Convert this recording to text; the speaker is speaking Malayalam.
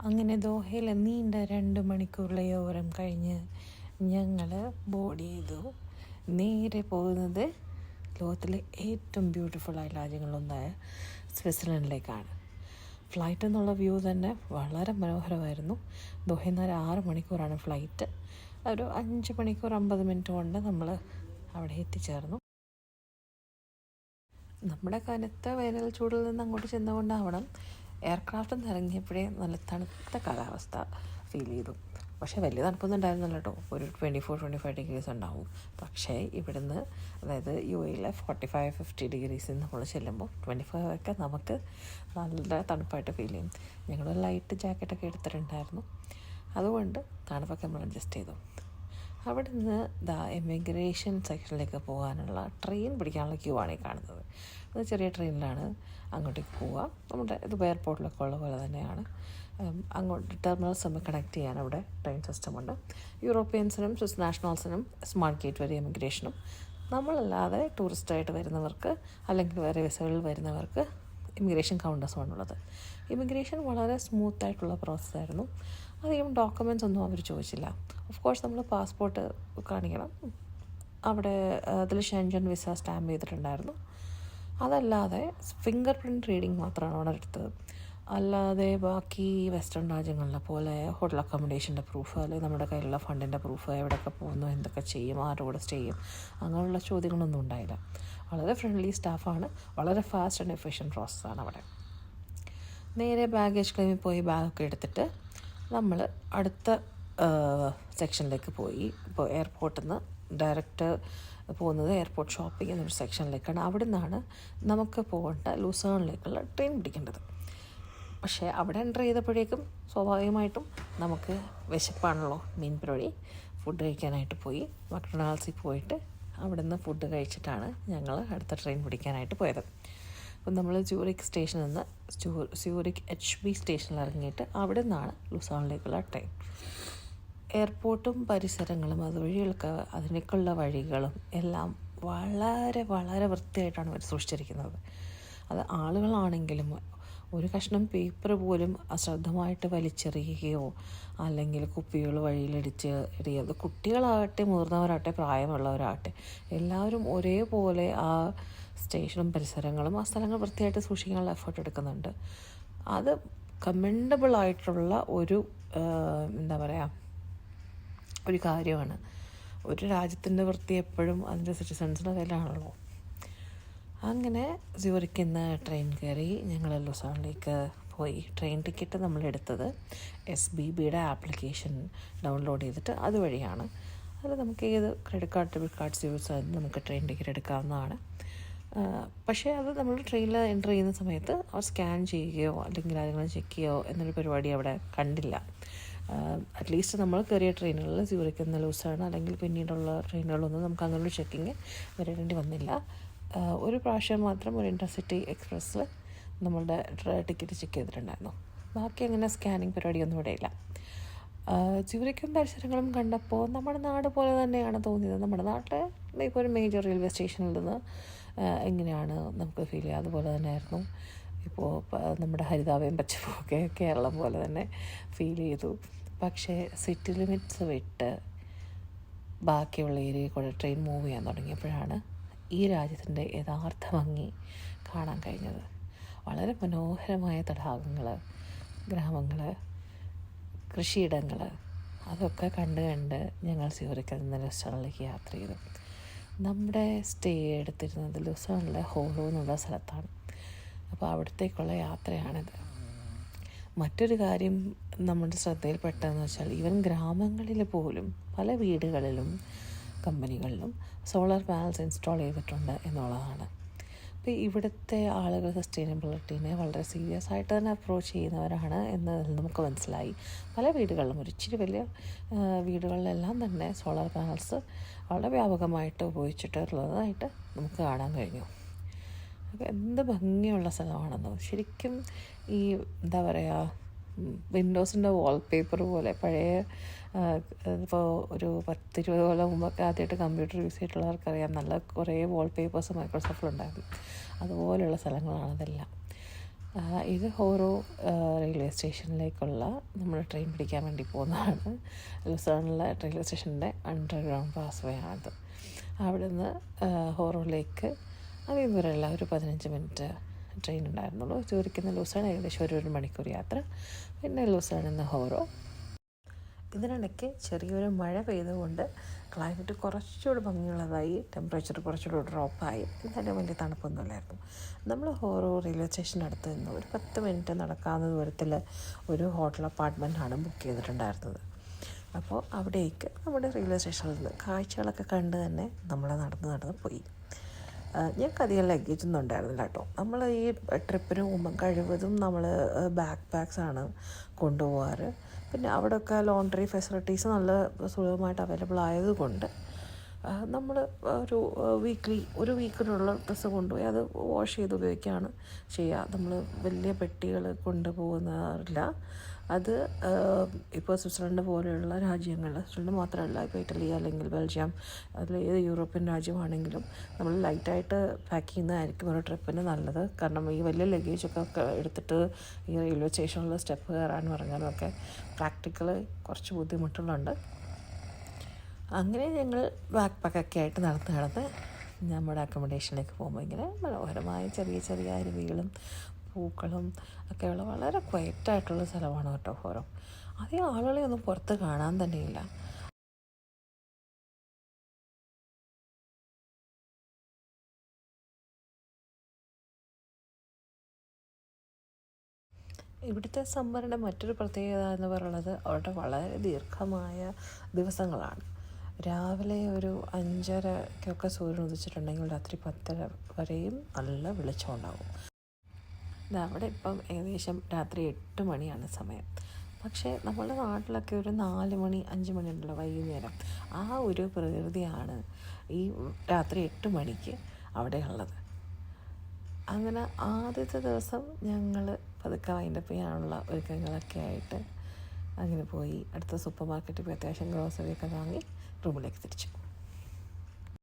അങ്ങനെ ദോഹയിലെ നീണ്ട 2 മണിക്കൂർ ലയോവറും കഴിഞ്ഞ് ഞങ്ങൾ ബോർഡ് ചെയ്തു. നേരെ പോകുന്നത് ലോകത്തിലെ ഏറ്റവും ബ്യൂട്ടിഫുള്ളായ രാജ്യങ്ങളിലൊന്നായ സ്വിറ്റ്സർലൻഡിലേക്കാണ്. ഫ്ലൈറ്റ് എന്നുള്ള വ്യൂ തന്നെ വളരെ മനോഹരമായിരുന്നു. ദോഹയിൽ നിന്ന് 6 മണിക്കൂറാണ് ഫ്ലൈറ്റ്. ഒരു 5 മണിക്കൂർ 50 മിനിറ്റ് കൊണ്ട് നമ്മൾ അവിടെ എത്തിച്ചേർന്നു. നമ്മുടെ കനത്ത വേനൽ ചൂടിൽ നിന്ന് അങ്ങോട്ട് ചെന്നുകൊണ്ടാവണം എയർക്രാഫ്റ്റിൽ നിന്ന് ഇറങ്ങിയപ്പോഴേ നല്ല തണുത്ത കാലാവസ്ഥ ഫീൽ ചെയ്തു. പക്ഷേ വലിയ തണുപ്പൊന്നും ഉണ്ടായിരുന്നില്ല കേട്ടോ. ഒരു 24-25 ഡിഗ്രീസ് ഉണ്ടാവും. പക്ഷേ ഇവിടുന്ന്, അതായത് UAE 45-50 ഡിഗ്രീസിൽ നമ്മൾ ചെല്ലുമ്പോൾ 25 ഒക്കെ നമുക്ക് നല്ല തണുപ്പായിട്ട് ഫീൽ ചെയ്യും. ഞങ്ങൾ ലൈറ്റ് ജാക്കറ്റൊക്കെ എടുത്തിട്ടുണ്ടായിരുന്നു. അതുകൊണ്ട് തണുപ്പൊക്കെ നമ്മൾ അഡ്ജസ്റ്റ് ചെയ്തു. അവിടെ നിന്ന് എമിഗ്രേഷൻ സെക്ഷനിലേക്ക് പോകാനുള്ള ട്രെയിൻ പിടിക്കാനുള്ള ക്യൂ ആണ് ഈ കാണുന്നത്. അത് ചെറിയ ട്രെയിനിലാണ് അങ്ങോട്ടേക്ക് പോവുക. നമ്മുടെ ഇത് എയർപോർട്ടിലൊക്കെ ഉള്ള പോലെ തന്നെയാണ്. അങ്ങോട്ട് ടെർമിനൽസ് തമ്മിൽ കണക്ട് ചെയ്യാൻ അവിടെ ട്രെയിൻ സിസ്റ്റമുണ്ട്. യൂറോപ്യൻസിനും സ്വിസ് നാഷണൽസിനും സ്മാർട്ട് ഗേറ്റ് വരെ എമിഗ്രേഷനും, നമ്മളല്ലാതെ ടൂറിസ്റ്റായിട്ട് വരുന്നവർക്ക് അല്ലെങ്കിൽ വേറെ വിസകളിൽ വരുന്നവർക്ക് ഇമിഗ്രേഷൻ കൗണ്ടേഴ്സുമാണുള്ളത്. ഇമിഗ്രേഷൻ വളരെ സ്മൂത്തായിട്ടുള്ള പ്രോസസ്സായിരുന്നു. അധികം ഡോക്യുമെൻറ്റ്സ് ഒന്നും അവർ ചോദിച്ചില്ല. ഓഫ് കോഴ്സ് നമ്മൾ പാസ്പോർട്ട് കാണിക്കണം. അവിടെ അതിൽ ഷെൻജൻ വിസ സ്റ്റാമ്പ് ചെയ്തിട്ടുണ്ടായിരുന്നു. അതല്ലാതെ ഫിംഗർ പ്രിൻറ്റ് റീഡിങ് മാത്രമാണ് അവിടെ എടുത്തത്. അല്ലാതെ ബാക്കി വെസ്റ്റേൺ രാജ്യങ്ങളിലെ പോലെ ഹോട്ടൽ അക്കോമഡേഷൻ്റെ പ്രൂഫ്, അല്ലെങ്കിൽ നമ്മുടെ കയ്യിലുള്ള ഫണ്ടിൻ്റെ പ്രൂഫ്, എവിടെയൊക്കെ പോകുന്നു, എന്തൊക്കെ ചെയ്യും, ആരുടെ കൂടെ സ്റ്റേ ചെയ്യും, അങ്ങനെയുള്ള ചോദ്യങ്ങളൊന്നും ഉണ്ടായില്ല. വളരെ ഫ്രണ്ട്ലി സ്റ്റാഫാണ്. വളരെ ഫാസ്റ്റ് ആൻഡ് എഫിഷ്യൻറ്റ് പ്രോസസ്സാണ് അവിടെ. നേരെ ബാഗേജ് ക്ലെയിമിൽ പോയി ബാഗൊക്കെ എടുത്തിട്ട് നമ്മൾ അടുത്ത സെക്ഷനിലേക്ക് പോയി. ഇപ്പോൾ എയർപോർട്ടിൽ നിന്ന് ഡയറക്റ്റ് പോകുന്നത് എയർപോർട്ട് ഷോപ്പിംഗ് എന്നൊരു സെക്ഷനിലേക്കാണ്. അവിടെ നിന്നാണ് നമുക്ക് പോകേണ്ട ലൂസേണിലേക്കുള്ള ട്രെയിൻ പിടിക്കേണ്ടത്. പക്ഷേ അവിടെ എൻ്റർ ചെയ്തപ്പോഴേക്കും സ്വാഭാവികമായിട്ടും നമുക്ക് വിശപ്പാണല്ലോ മെയിൻ പരിപാടി. ഫുഡ് കഴിക്കാനായിട്ട് പോയി. മക്ഡൊണാൾഡ്സിൽ പോയിട്ട് അവിടെ നിന്ന് ഫുഡ് കഴിച്ചിട്ടാണ് ഞങ്ങൾ അടുത്ത ട്രെയിൻ പിടിക്കാനായിട്ട് പോയത്. അപ്പം നമ്മൾ സ്യൂറിക് സ്റ്റേഷനിൽ നിന്ന് സ്യൂറിക് HB സ്റ്റേഷനിൽ ഇറങ്ങിയിട്ട് അവിടെ നിന്നാണ് ലൂസാണിലേക്കുള്ള ട്രെയിൻ. എയർപോർട്ടും പരിസരങ്ങളും അതുവഴിയൊക്കെ അതിനേക്കുള്ള വഴികളും എല്ലാം വളരെ വളരെ വൃത്തിയായിട്ടാണ് അവർ സൂക്ഷിച്ചിരിക്കുന്നത്. അത് ആളുകളാണെങ്കിലും ഒരു കഷ്ണം പേപ്പർ പോലും അശ്രദ്ധമായിട്ട് വലിച്ചെറിയുകയോ അല്ലെങ്കിൽ കുപ്പികൾ വഴിയിലടിച്ച് എറിയുക, അത് കുട്ടികളാകട്ടെ മുതിർന്നവരാകട്ടെ പ്രായമുള്ളവരാകട്ടെ എല്ലാവരും ഒരേപോലെ ആ സ്റ്റേഷനും പരിസരങ്ങളും ആ സ്ഥലങ്ങൾ വൃത്തിയായിട്ട് സൂക്ഷിക്കാനുള്ള എഫേർട്ട് എടുക്കുന്നുണ്ട്. അത് കമൻഡബിളായിട്ടുള്ള ഒരു ഒരു കാര്യമാണ്. ഒരു രാജ്യത്തിൻ്റെ വൃത്തി എപ്പോഴും അതിൻ്റെ സിറ്റിസൺസിൻ്റെ കയ്യിലാണല്ലോ. അങ്ങനെ സ്യൂറിക്കിൽ നിന്ന് ട്രെയിൻ കയറി ഞങ്ങൾ ലൂസാണിലേക്ക് പോയി. ട്രെയിൻ ടിക്കറ്റ് നമ്മളെടുത്തത് SBBയുടെ ആപ്ലിക്കേഷൻ ഡൗൺലോഡ് ചെയ്തിട്ട് അതുവഴിയാണ്. അത് നമുക്ക് ഏത് credit card, debit cards use ചെയ്ത് നമുക്ക് ട്രെയിൻ ടിക്കറ്റ് എടുക്കാവുന്നതാണ്. പക്ഷേ അത് നമ്മൾ ട്രെയിനിൽ എൻ്റർ ചെയ്യുന്ന സമയത്ത് അവർ സ്കാൻ ചെയ്യുകയോ അല്ലെങ്കിൽ ആരെങ്കിലും ചെക്ക് ചെയ്യുകയോ എന്നൊരു പരിപാടി അവിടെ കണ്ടില്ല. അറ്റ്ലീസ്റ്റ് നമ്മൾ കയറിയ ട്രെയിനുകളിൽ സ്യൂറിക്കിൽ നിന്ന് ലൂസാണ് അല്ലെങ്കിൽ പിന്നീടുള്ള ട്രെയിനുകളൊന്നും നമുക്ക് അങ്ങനൊരു ചെക്കിങ് വരേണ്ടി വന്നില്ല. ഒരു പ്രാവശ്യം മാത്രം ഒരു ഇൻ്റർസിറ്റി എക്സ്പ്രസ്സിൽ നമ്മളുടെ ടിക്കറ്റ് ചെക്ക് ചെയ്തിട്ടുണ്ടായിരുന്നു. ബാക്കി അങ്ങനെ സ്കാനിങ് പരിപാടിയൊന്നും ഇവിടെ ഇല്ല. സ്യൂറിക്കും പരിസരങ്ങളും കണ്ടപ്പോൾ നമ്മുടെ നാട് പോലെ തന്നെയാണ് തോന്നിയത്. നമ്മുടെ നാട്ടിൽ ഇപ്പോൾ ഒരു മേജർ റെയിൽവേ സ്റ്റേഷനിൽ നിന്ന് എങ്ങനെയാണ് നമുക്ക് ഫീൽ ചെയ്യുക, അതുപോലെ തന്നെ ആയിരുന്നു. ഇപ്പോൾ നമ്മുടെ ഹരിതാവയും പച്ചപ്പൊക്കെ കേരളം പോലെ തന്നെ ഫീൽ ചെയ്തു. പക്ഷേ സിറ്റി ലിമിറ്റ്സ് വിട്ട് ബാക്കിയുള്ള ഏരിയയിൽ കൂടെ ട്രെയിൻ മൂവ് ചെയ്യാൻ തുടങ്ങിയപ്പോഴാണ് ഈ രാജ്യത്തിൻ്റെ യഥാർത്ഥ ഭംഗി കാണാൻ കഴിഞ്ഞത്. വളരെ മനോഹരമായ തടാകങ്ങൾ, ഗ്രാമങ്ങൾ, കൃഷിയിടങ്ങൾ, അതൊക്കെ കണ്ട് ഞങ്ങൾ സ്യൂറിക്കിൽ നിന്ന് ലൂസാണിലേക്ക് യാത്ര ചെയ്തു. നമ്മുടെ സ്റ്റേ എടുത്തിരുന്നത് ലൂസാണിലെ ഹോളോ എന്നുള്ള സ്ഥലത്താണ്. അപ്പോൾ അവിടത്തേക്കുള്ള യാത്രയാണിത്. മറ്റൊരു കാര്യം നമ്മുടെ ശ്രദ്ധയിൽപ്പെട്ടതെന്ന് വെച്ചാൽ ഈവൻ ഗ്രാമങ്ങളിൽ പോലും പല വീടുകളിലും കമ്പനികളിലും സോളാർ പാനൽസ് ഇൻസ്റ്റാൾ ചെയ്തിട്ടുണ്ട് എന്നുള്ളതാണ്. അപ്പോൾ ഇവിടുത്തെ ആളുകൾ സസ്റ്റൈനബിലിറ്റീനെ വളരെ സീരിയസ് ആയിട്ട് തന്നെ അപ്രോച്ച് ചെയ്യുന്നവരാണ് എന്ന് നമുക്ക് മനസ്സിലായി. പല വീടുകളിലും, ഒരു ഇച്ചിരി വലിയ വീടുകളിലെല്ലാം തന്നെ സോളാർ പാനൽസ് വളരെ വ്യാപകമായിട്ട് ഉപയോഗിച്ചിട്ടുള്ളതായിട്ട് നമുക്ക് കാണാൻ കഴിഞ്ഞു. അപ്പോൾ എന്ത് ഭംഗിയുള്ള സ്ഥലമാണെന്നോ. ശരിക്കും ഈ വിൻഡോസിൻ്റെ വാൾപേപ്പർ പോലെ പഴയ ഇപ്പോൾ ഒരു 10-20 കൊല്ലം മുമ്പൊക്കെ ആദ്യമായിട്ട് കമ്പ്യൂട്ടർ യൂസ് ചെയ്തിട്ടുള്ളവർക്കറിയാം, നല്ല കുറേ വാൾപേപ്പേഴ്സ് മൈക്രോസോഫ്റ്റിലുണ്ടായിരുന്നു. അതുപോലെയുള്ള സ്ഥലങ്ങളാണ് ഇതെല്ലാം. ഇത് ഹോറോ റെയിൽവേ സ്റ്റേഷനിലേക്കുള്ള നമ്മൾ ട്രെയിൻ പിടിക്കാൻ വേണ്ടി പോകുന്നതാണ്. ലുസാണിലെ റെയിൽവേ സ്റ്റേഷൻ്റെ അണ്ടർഗ്രൗണ്ട് പാസ് വേ ആണത്. അവിടെ നിന്ന് ഹോറോയിലേക്ക് അധികം ദൂരമല്ല, ഒരു 15 മിനിറ്റ് ട്രെയിൻ ഉണ്ടായിരുന്നുള്ളൂ. ചോദിക്കുന്ന ലൂസാൺ ഏകദേശം ഒരു മണിക്കൂർ യാത്ര. പിന്നെ ലൂസാണിൽ നിന്ന് ഹോറോ. ഇതിനിടയ്ക്ക് ചെറിയൊരു മഴ പെയ്തുകൊണ്ട് ക്ലൈമറ്റ് കുറച്ചുകൂടി ഭംഗിയുള്ളതായി, ടെമ്പറേച്ചർ കുറച്ചുകൂടി ഡ്രോപ്പായി. എന്നാലും വലിയ തണുപ്പൊന്നുമില്ലായിരുന്നു. നമ്മൾ ഹോറോ റെയിൽവേ സ്റ്റേഷനടുത്ത് നിന്ന് ഒരു 10 മിനിറ്റ് നടക്കാവുന്ന ദൂരത്തിൽ ഒരു ഹോട്ടൽ അപ്പാർട്ട്മെൻറ്റാണ് ബുക്ക് ചെയ്തിട്ടുണ്ടായിരുന്നത്. അപ്പോൾ അവിടേക്ക് നമ്മുടെ റെയിൽവേ സ്റ്റേഷനിൽ നിന്ന് കാഴ്ചകളൊക്കെ കണ്ട് തന്നെ നമ്മൾ നടന്ന് പോയി. ഞങ്ങൾക്ക് അധികം ലഗേജൊന്നും ഉണ്ടായിരുന്നില്ല കേട്ടോ. നമ്മൾ ഈ ട്രിപ്പിന് മുമ്പ് കഴിവതും നമ്മൾ ബാക്ക് പാക്സാണ് കൊണ്ടുപോകാറ്. പിന്നെ അവിടെയൊക്കെ ലോണ്ടറി ഫെസിലിറ്റീസ് നല്ല സുലഭമായിട്ട് അവൈലബിൾ ആയതുകൊണ്ട് നമ്മൾ ഒരു വീക്കിനുള്ള ഡ്രസ്സ് കൊണ്ടുപോയി അത് വാഷ് ചെയ്ത് ഉപയോഗിക്കുകയാണ് ചെയ്യുക. നമ്മൾ വലിയ പെട്ടികൾ കൊണ്ടുപോകുന്നില്ല. അത് ഇപ്പോൾ സ്വിറ്റ്സർലൻഡ് പോലെയുള്ള രാജ്യങ്ങളിൽ, സ്വിറ്റ്സർലൻഡ് മാത്രമല്ല, ഇപ്പോൾ ഇറ്റലി അല്ലെങ്കിൽ ബെൽജിയം, അതിൽ ഏത് യൂറോപ്യൻ രാജ്യമാണെങ്കിലും നമ്മൾ ലൈറ്റായിട്ട് പാക്ക് ചെയ്യുന്നതായിരിക്കും ഒരു ട്രിപ്പിന് നല്ലത്. കാരണം ഈ വലിയ ലഗേജൊക്കെ എടുത്തിട്ട് ഈ റെയിൽവേ സ്റ്റേഷനിൽ സ്റ്റെപ്പ് കയറാനും ഇറങ്ങാനും പ്രാക്ടിക്കൽ കുറച്ച് ബുദ്ധിമുട്ടുകളുണ്ട്. അങ്ങനെ ഞങ്ങൾ ബാക്ക് പാക്കൊക്കെ ആയിട്ട് നടന്ന് നമ്മുടെ അക്കോമഡേഷനിലേക്ക് പോകുമ്പോൾ ഇങ്ങനെ മനോഹരമായ ചെറിയ അരുവികളും പൂക്കളും ഒക്കെയുള്ള വളരെ ക്വയറ്റായിട്ടുള്ള സ്ഥലമാണ് കേട്ടോ ഹോറോ. അധികം ആളുകളെ ഒന്നും പുറത്ത് കാണാൻ തന്നെയില്ല. ഇവിടുത്തെ സമ്മറിൻ്റെ മറ്റൊരു പ്രത്യേകത എന്ന് പറയുന്നത് അവരുടെ വളരെ ദീർഘമായ ദിവസങ്ങളാണ്. രാവിലെ ഒരു 5:30 സൂര്യൻ ഉദിച്ചിട്ടുണ്ടെങ്കിൽ രാത്രി 10 വരെയും നല്ല വെളിച്ചം ഉണ്ടാകും. അവിടെ ഇപ്പം ഏകദേശം രാത്രി 8 മണിയാണ് സമയം. പക്ഷേ നമ്മുടെ നാട്ടിലൊക്കെ ഒരു 4 മണി 5 മണി ഉണ്ടല്ലോ വൈകുന്നേരം. ആ ഒരു പ്രകൃതിയാണ് ഈ രാത്രി 8 മണിക്ക് അവിടെ ഉള്ളത്. അങ്ങനെ ആദ്യത്തെ ദിവസം ഞങ്ങൾ പതുക്കെ വൈൻഡപ്പ് ചെയ്യാനുള്ള ഒരുക്കങ്ങളൊക്കെ ആയിട്ട് അങ്ങനെ പോയി. അടുത്ത സൂപ്പർ മാർക്കറ്റിൽ പോയി അത്യാവശ്യം ഗ്രോസറിയൊക്കെ വാങ്ങി റൂമിലേക്ക് തിരിച്ചു.